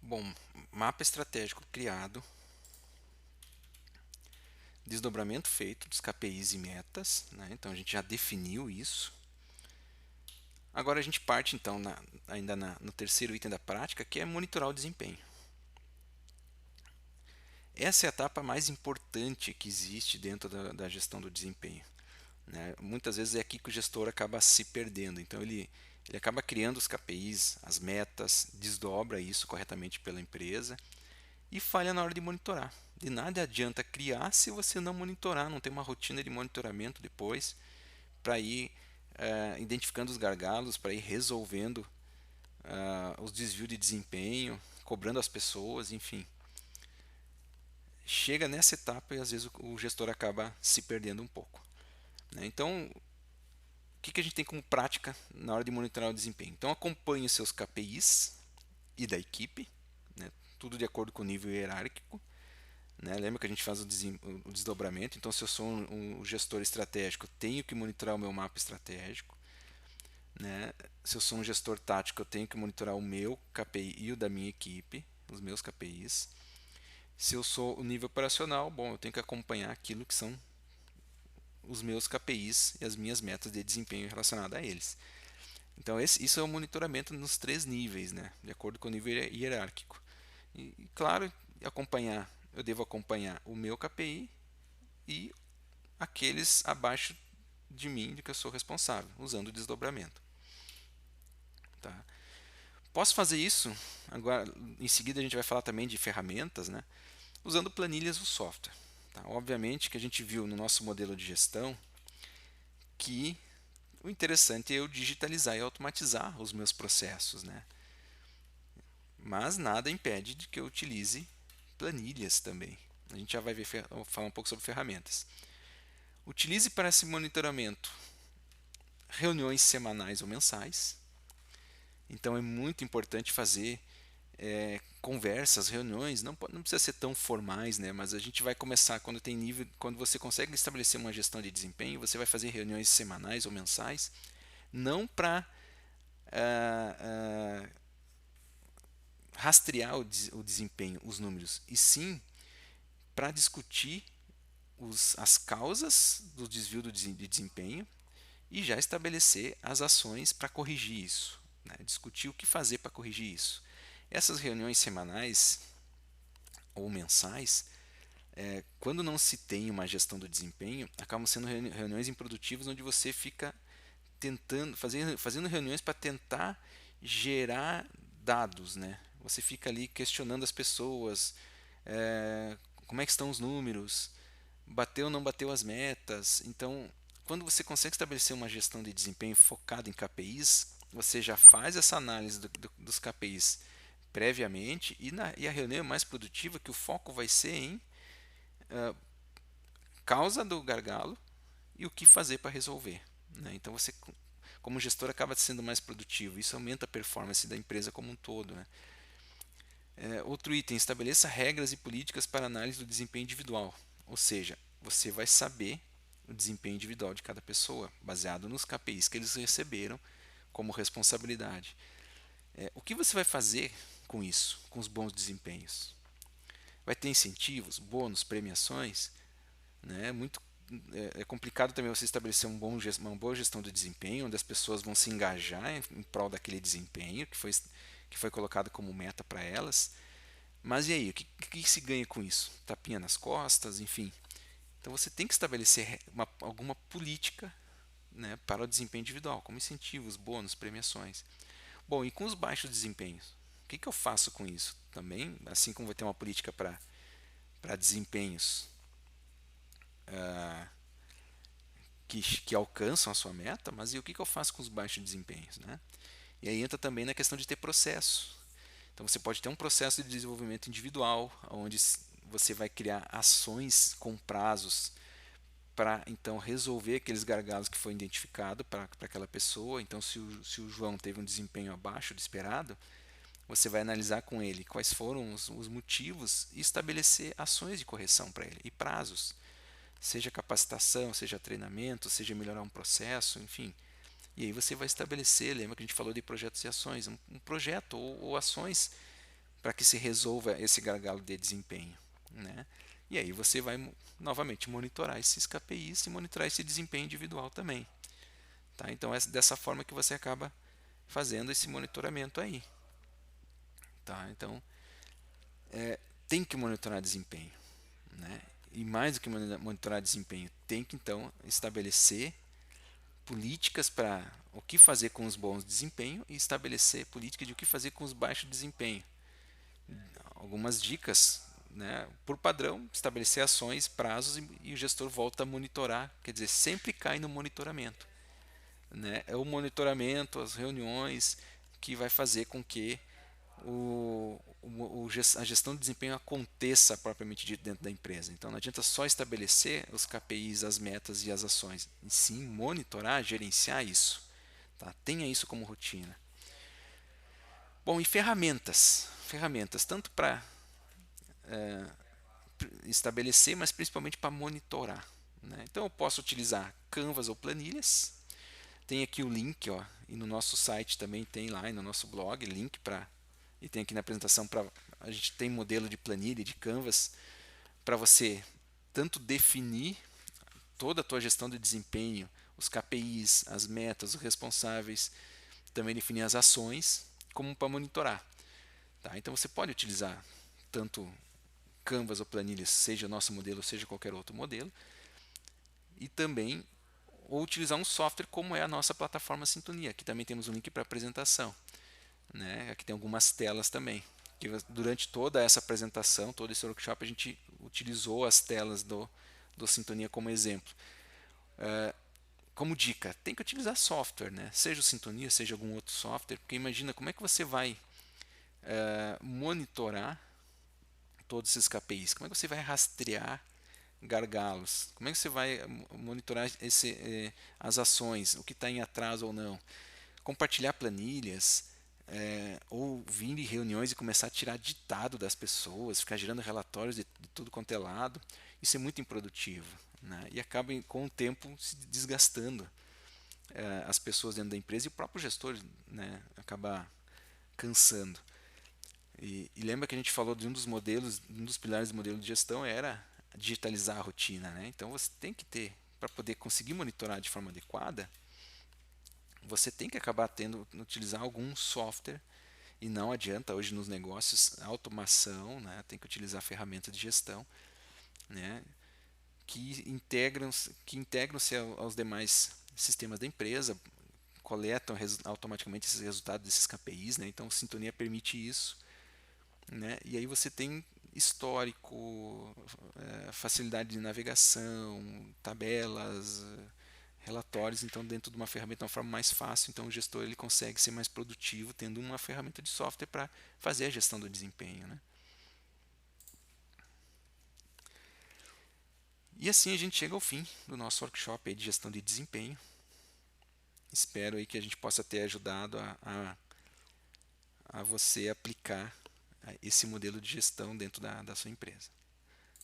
Bom, mapa estratégico criado, desdobramento feito dos KPIs e metas, né? Então a gente já definiu isso. Agora a gente parte então no terceiro item da prática, que é monitorar o desempenho. Essa é a etapa mais importante que existe dentro da gestão do desempenho, né? Muitas vezes é aqui que o gestor acaba se perdendo. Então ele acaba criando os KPIs, as metas, desdobra isso corretamente pela empresa e falha na hora de monitorar. De nada adianta criar se você não monitorar, não tem uma rotina de monitoramento depois para ir identificando os gargalos, para ir resolvendo os desvios de desempenho, cobrando as pessoas, enfim. Chega nessa etapa e às vezes o gestor acaba se perdendo um pouco, né? Então, o que a gente tem como prática na hora de monitorar o desempenho? Então, acompanhe os seus KPIs e da equipe, né? Tudo de acordo com o nível hierárquico. Né? Lembra que a gente faz o desdobramento, então se eu sou um gestor estratégico, eu tenho que monitorar o meu mapa estratégico. Né? Se eu sou um gestor tático, eu tenho que monitorar o meu KPI e o da minha equipe, os meus KPIs. Se eu sou o nível operacional, bom, eu tenho que acompanhar aquilo que são os meus KPIs e as minhas metas de desempenho relacionadas a eles. Então isso é o monitoramento nos três níveis, né? De acordo com o nível hierárquico. E claro, eu devo acompanhar o meu KPI e aqueles abaixo de mim, de que eu sou responsável, usando o desdobramento. Tá? Posso fazer isso, agora em seguida a gente vai falar também de ferramentas, né? Usando planilhas do software. Tá? Obviamente que a gente viu no nosso modelo de gestão que o interessante é eu digitalizar e automatizar os meus processos, né? Mas nada impede de que eu utilize planilhas também. A gente já vai falar um pouco sobre ferramentas. Utilize para esse monitoramento reuniões semanais ou mensais. Então é muito importante fazer conversas, reuniões, não precisa ser tão formais, né? Mas a gente vai começar quando tem nível, quando você consegue estabelecer uma gestão de desempenho, você vai fazer reuniões semanais ou mensais, não para rastrear o desempenho, os números, e sim para discutir as causas do desvio de desempenho e já estabelecer as ações para corrigir isso, né? Discutir o que fazer para corrigir isso. Essas reuniões semanais ou mensais, quando não se tem uma gestão do desempenho, acabam sendo reuniões improdutivas onde você fica fazendo reuniões para tentar gerar dados, né? Você fica ali questionando as pessoas, como é que estão os números, bateu ou não bateu as metas. Então, quando você consegue estabelecer uma gestão de desempenho focada em KPIs, você já faz essa análise dos KPIs previamente e a reunião é mais produtiva que o foco vai ser em causa do gargalo e o que fazer para resolver, né? Então você, como gestor, acaba sendo mais produtivo. Isso aumenta a performance da empresa como um todo, né? Outro item, estabeleça regras e políticas para análise do desempenho individual. Ou seja, você vai saber o desempenho individual de cada pessoa, baseado nos KPIs que eles receberam como responsabilidade. O que você vai fazer com isso, com os bons desempenhos? Vai ter incentivos, bônus, premiações, né? É complicado também você estabelecer uma boa gestão do desempenho, onde as pessoas vão se engajar em prol daquele desempenho que foi colocado como meta para elas. Mas e aí, o que se ganha com isso? Tapinha nas costas, enfim. Então você tem que estabelecer alguma política, né, para o desempenho individual, como incentivos, bônus, premiações. Bom, e com os baixos desempenhos? O que eu faço com isso? Também, assim como vai ter uma política para desempenhos que alcançam a sua meta, mas e o que eu faço com os baixos desempenhos? Né? E aí entra também na questão de ter processo. Então você pode ter um processo de desenvolvimento individual, onde você vai criar ações com prazos para então resolver aqueles gargalos que foi identificado para aquela pessoa. Então, se o João teve um desempenho abaixo do esperado, você vai analisar com ele quais foram os motivos e estabelecer ações de correção para ele e prazos, seja capacitação, seja treinamento, seja melhorar um processo, enfim. E aí você vai estabelecer, lembra que a gente falou de projetos e ações, um projeto ou ações para que se resolva esse gargalo de desempenho, né? E aí você vai novamente monitorar esses KPIs e monitorar esse desempenho individual também, tá? Então é dessa forma que você acaba fazendo esse monitoramento aí, tá? Então tem que monitorar desempenho, né? E mais do que monitorar desempenho, tem que então estabelecer políticas para o que fazer com os bons desempenho e estabelecer políticas de o que fazer com os baixos desempenho. Algumas dicas, né? Por padrão, estabelecer ações, prazos e o gestor volta a monitorar, quer dizer, sempre cai no monitoramento, né? É o monitoramento, as reuniões que vai fazer com que a gestão de desempenho aconteça propriamente dito dentro da empresa. Então não adianta só estabelecer os KPIs, as metas e as ações, e sim monitorar, gerenciar isso. Tá? Tenha isso como rotina. Bom, e ferramentas? Ferramentas tanto para estabelecer, mas principalmente para monitorar. Né? Então eu posso utilizar Canvas ou planilhas. Tem aqui o link, ó, e no nosso site também tem lá, e no nosso blog, link para. E tem aqui na apresentação para. A gente tem modelo de planilha, de Canvas, para você tanto definir toda a tua gestão de desempenho, os KPIs, as metas, os responsáveis, também definir as ações, como para monitorar. Tá? Então você pode utilizar tanto Canvas ou planilhas, seja nosso modelo, seja qualquer outro modelo, e também ou utilizar um software como é a nossa plataforma Sintonia. Aqui também temos um link para apresentação. Né? Aqui tem algumas telas também. Que durante toda essa apresentação, todo esse workshop, a gente utilizou as telas do Sintonia como exemplo. Como dica, tem que utilizar software, né? Seja o Sintonia, seja algum outro software, porque imagina como é que você vai monitorar todos esses KPIs, como é que você vai rastrear gargalos, como é que você vai monitorar as ações, o que está em atraso ou não, compartilhar planilhas, ou vir em reuniões e começar a tirar ditado das pessoas, ficar gerando relatórios de tudo quanto é lado, isso é muito improdutivo, né? E acaba com o tempo se desgastando as pessoas dentro da empresa e o próprio gestor, né, acaba cansando. E lembra que a gente falou de um dos modelos, um dos pilares do modelo de gestão era digitalizar a rotina, né? Então você tem que ter, para poder conseguir monitorar de forma adequada, você tem que acabar tendo utilizar algum software e não adianta hoje nos negócios automação, né? Tem que utilizar ferramentas de gestão, né? Que integram-se aos demais sistemas da empresa, coletam automaticamente esses resultados desses KPIs, né? Então Sintonia permite isso, né? E aí você tem histórico, facilidade de navegação, tabelas, relatórios, então dentro de uma ferramenta de uma forma mais fácil, então o gestor ele consegue ser mais produtivo tendo uma ferramenta de software para fazer a gestão do desempenho, né? E assim a gente chega ao fim do nosso workshop aí de gestão de desempenho. Espero aí que a gente possa ter ajudado a você aplicar esse modelo de gestão dentro da sua empresa.